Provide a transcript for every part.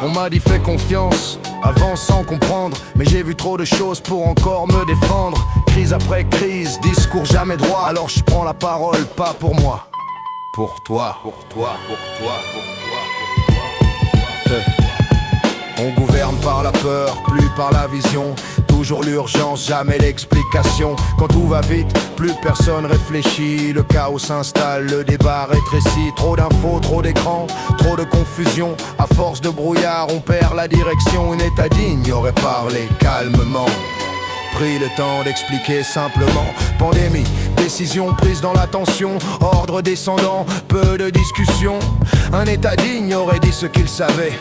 On m'a dit fais confiance, avance sans comprendre. Mais j'ai vu trop de choses pour encore me défendre. Crise après crise, discours jamais droit. Alors je prends la parole, pas pour moi, pour toi, pour toi, pour toi, pour toi, pour toi. On gouverne par la peur, plus par la vision. Toujours l'urgence, jamais l'explication. Quand tout va vite, plus personne réfléchit. Le chaos s'installe, le débat rétrécit. Trop d'infos, trop d'écrans, trop de confusion. À force de brouillard, on perd la direction. Un état digne aurait parlé calmement, pris le temps d'expliquer simplement. Pandémie, décision prise dans l'attention, ordre descendant, peu de discussion. Un état digne aurait dit ce qu'il savait,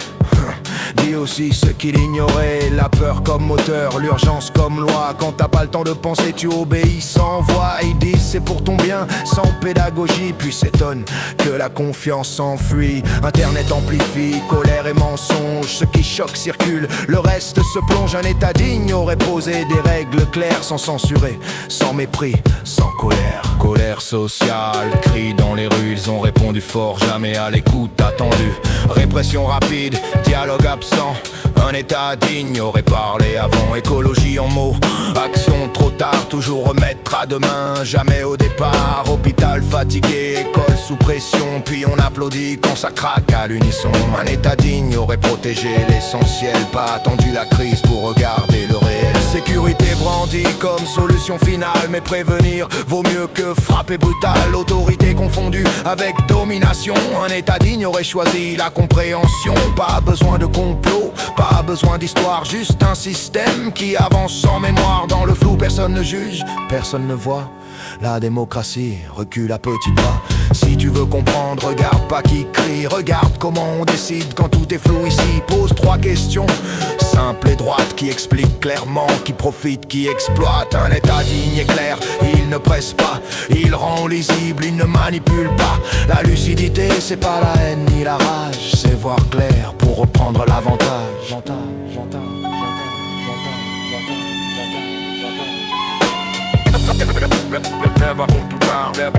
dit aussi ce qu'il ignorait. La peur comme moteur, l'urgence comme loi. Quand t'as pas le temps de penser, tu obéis sans voix. Ils disent c'est pour ton bien, sans pédagogie. Puis s'étonne que la confiance s'enfuit. Internet amplifie, colère et mensonge. Ce qui choque circule, le reste se plonge. Un état digne aurait posé des règles claires, sans censurer, sans mépris, sans colère. Colère sociale, cris dans les rues. Ils ont répondu fort, jamais à l'écoute attendue. Répression rapide, dialogue absent. Un état digne aurait parlé avant. Écologie en mots, action trop tard. Toujours remettre à demain, jamais au départ. Hôpital fatigué, école sous pression. Puis on applaudit quand ça craque à l'unisson. Un état digne aurait protégé l'essentiel. Pas attendu la crise pour regarder le réel. Sécurité brandie comme solution finale. Mais prévenir vaut mieux que frapper brutal. Autorité confondue avec domination. Un état digne aurait choisi la compréhension. Pas besoin de complot, pas besoin d'histoire. Juste un système qui avance sans mémoire. Dans le flou, personne ne juge, personne ne voit. La démocratie recule à petits pas. Si tu veux comprendre, regarde pas qui crie. Regarde comment on décide quand tout est flou ici. Pose 3 questions simples et droites qui expliquent clairement qui profite, qui exploite. Un état digne et clair, il ne presse pas, il rend lisible, il ne manipule pas. La lucidité, c'est pas la haine ni la rage, c'est voir clair pour reprendre l'avantage. Never hold you down. Never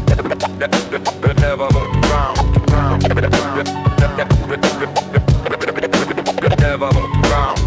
hold you down. Never hold you down.